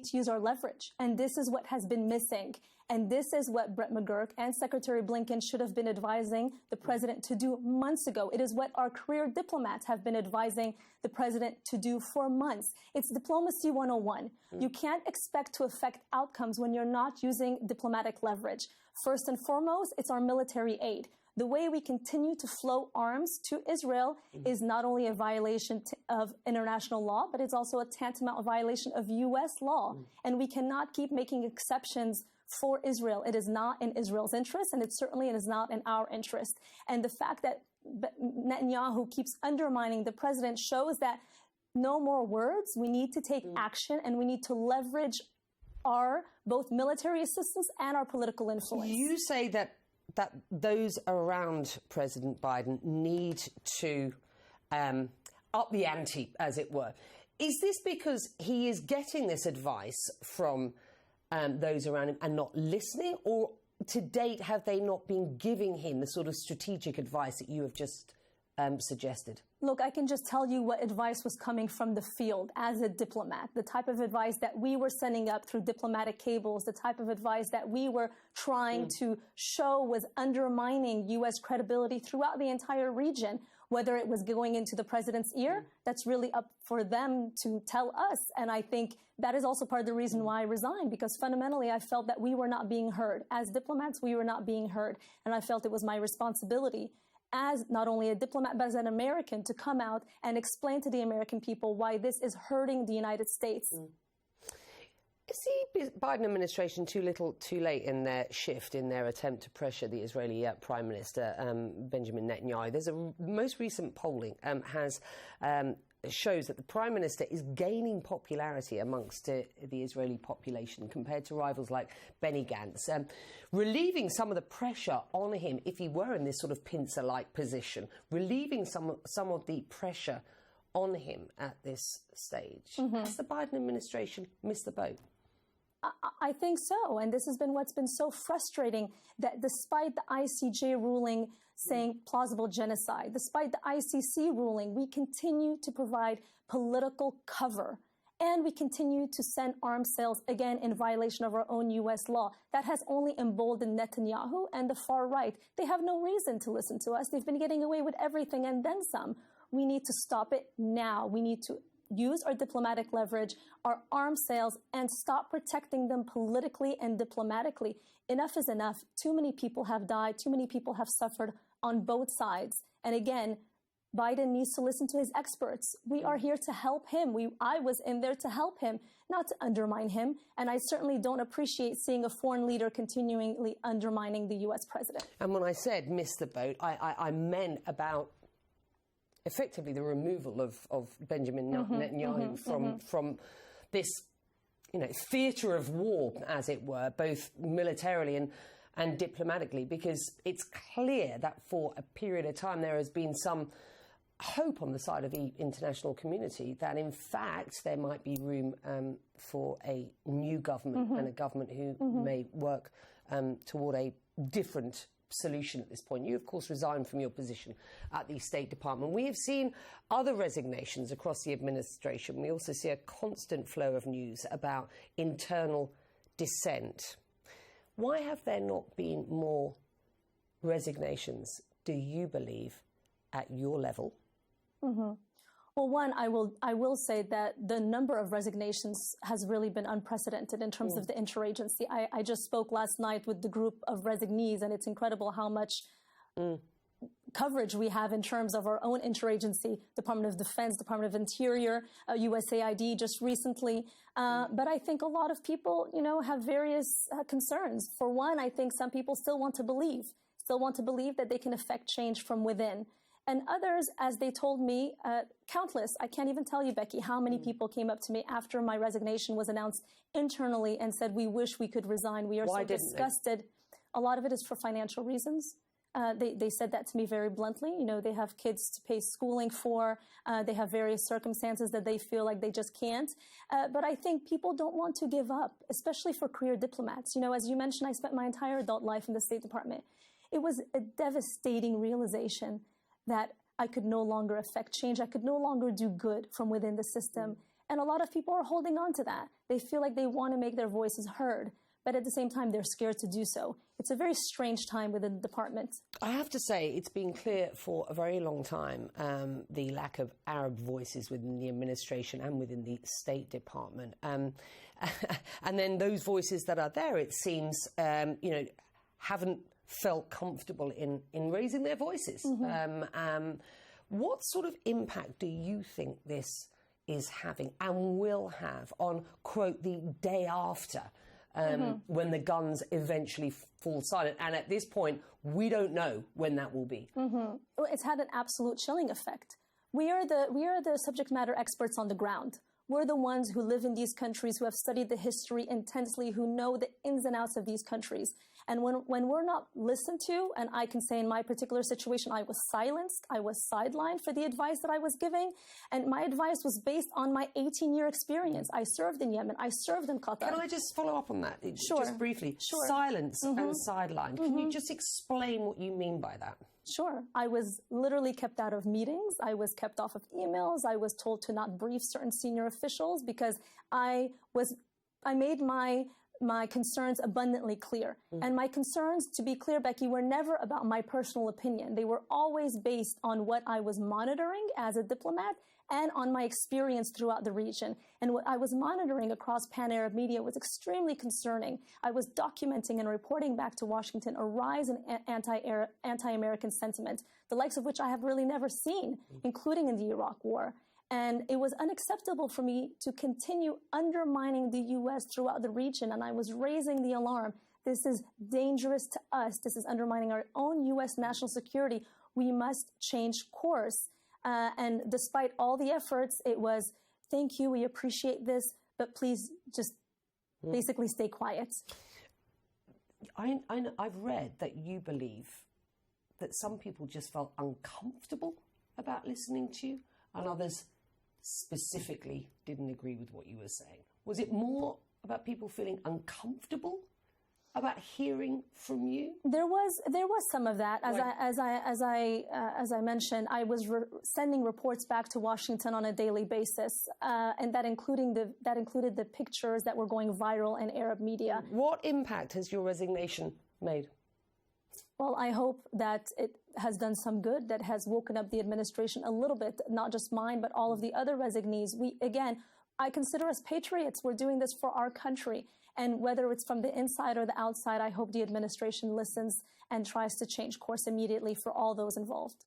need to use our leverage. And this is what has been missing. And this is what Brett McGurk and Secretary Blinken should have been advising the president to do months ago. It is what our career diplomats have been advising the president to do for months. It's diplomacy 101. You can't expect to affect outcomes when you're not using diplomatic leverage. First and foremost, it's our military aid. The way we continue to flow arms to Israel is not only a violation of international law, but it's also a tantamount violation of U.S. law. And we cannot keep making exceptions for Israel. It is not in Israel's interest, and it certainly is not in our interest. And the fact that Netanyahu keeps undermining the president shows that no more words. We need to take action, and we need to leverage our both military assistance and our political influence. You say that those around President Biden need to up the ante, as it were. Is this because he is getting this advice from those around him and not listening? Or to date, have they not been giving him the sort of strategic advice that you have just suggested? Look, I can just tell you what advice was coming from the field as a diplomat, the type of advice that we were sending up through diplomatic cables, the type of advice that we were trying to show was undermining U.S. credibility throughout the entire region. Whether it was going into the president's ear, that's really up for them to tell us. And I think that is also part of the reason why I resigned, because fundamentally I felt that we were not being heard. As diplomats, we were not being heard. And I felt it was my responsibility as not only a diplomat, but as an American, to come out and explain to the American people why this is hurting the United States. Is the Biden administration too little, too late in their shift, in their attempt to pressure the Israeli Prime Minister, Benjamin Netanyahu? There's a most recent polling shows that the Prime Minister is gaining popularity amongst the Israeli population compared to rivals like Benny Gantz, relieving some of the pressure on him if he were in this sort of pincer-like position, relieving some of the pressure on him at this stage. Has the Biden administration missed the boat? I think so. And this has been what's been so frustrating, that despite the ICJ ruling saying plausible genocide, despite the ICC ruling, we continue to provide political cover. And we continue to send arms sales, again, in violation of our own U.S. law. That has only emboldened Netanyahu and the far right. They have no reason to listen to us. They've been getting away with everything and then some. We need to stop it now. We need to use our diplomatic leverage, our arms sales, and stop protecting them politically and diplomatically. Enough is enough. Too many people have died. Too many people have suffered on both sides. And again, Biden needs to listen to his experts. We are here to help him. I was in there to help him, not to undermine him. And I certainly don't appreciate seeing a foreign leader continually undermining the U.S. president. And when I said miss the boat, I meant about effectively the removal of Benjamin Netanyahu from this, theatre of war, as it were, both militarily and diplomatically, because it's clear that for a period of time there has been some hope on the side of the international community that, in fact, there might be room for a new government and a government who may work toward a different solution at this point. You, of course, resigned from your position at the State Department. We have seen other resignations across the administration. We also see a constant flow of news about internal dissent. Why have there not been more resignations, do you believe, at your level? Well, one, I will say that the number of resignations has really been unprecedented in terms of the interagency. I just spoke last night with the group of resignees, and it's incredible how much coverage we have in terms of our own interagency, Department of Defense, Department of Interior, USAID just recently. But I think a lot of people, have various concerns. For one, I think some people still want to believe that they can affect change from within. And others, as they told me, countless, I can't even tell you, Becky, how many people came up to me after my resignation was announced internally and said, we wish we could resign. We are so disgusted. A lot of it is for financial reasons. They said that to me very bluntly. They have kids to pay schooling for. They have various circumstances that they feel like they just can't. But I think people don't want to give up, especially for career diplomats. As you mentioned, I spent my entire adult life in the State Department. It was a devastating realization that I could no longer affect change. I could no longer do good from within the system. And a lot of people are holding on to that. They feel like they want to make their voices heard, but at the same time, they're scared to do so. It's a very strange time within the department. I have to say, it's been clear for a very long time, the lack of Arab voices within the administration and within the State Department. And then those voices that are there, it seems, haven't felt comfortable in raising their voices. What sort of impact do you think this is having and will have on, quote, the day after, when the guns eventually fall silent? And at this point, we don't know when that will be. Well, it's had an absolute chilling effect. We are the subject matter experts on the ground. We're the ones who live in these countries, who have studied the history intensely, who know the ins and outs of these countries. And when we're not listened to, and I can say in my particular situation, I was silenced, I was sidelined for the advice that I was giving, and my advice was based on my 18-year experience. I served in Yemen, I served in Qatar. Can I just follow up on that, Sure. just briefly? Sure. Silence and sidelined. Can you just explain what you mean by that? Sure. I was literally kept out of meetings. I was kept off of emails. I was told to not brief certain senior officials because I made my concerns abundantly clear. And my concerns, to be clear, Becky, were never about my personal opinion. They were always based on what I was monitoring as a diplomat and on my experience throughout the region. And what I was monitoring across pan-Arab media was extremely concerning. I was documenting and reporting back to Washington a rise in anti-American sentiment, the likes of which I have really never seen, including in the Iraq War. And it was unacceptable for me to continue undermining the U.S. throughout the region. And I was raising the alarm. This is dangerous to us. This is undermining our own U.S. national security. We must change course. And despite all the efforts, it was, thank you, we appreciate this, but please just basically stay quiet. I've read that you believe that some people just felt uncomfortable about listening to you and others specifically didn't agree with what you were saying. Was it more about people feeling uncomfortable about hearing from you? There was some of that. As I mentioned, I was sending reports back to Washington on a daily basis, and that included the pictures that were going viral in Arab media. What impact has your resignation made? Well, I hope that it has done some good, that has woken up the administration a little bit, not just mine, but all of the other resignees. I consider us patriots. We're doing this for our country. And whether it's from the inside or the outside, I hope the administration listens and tries to change course immediately for all those involved.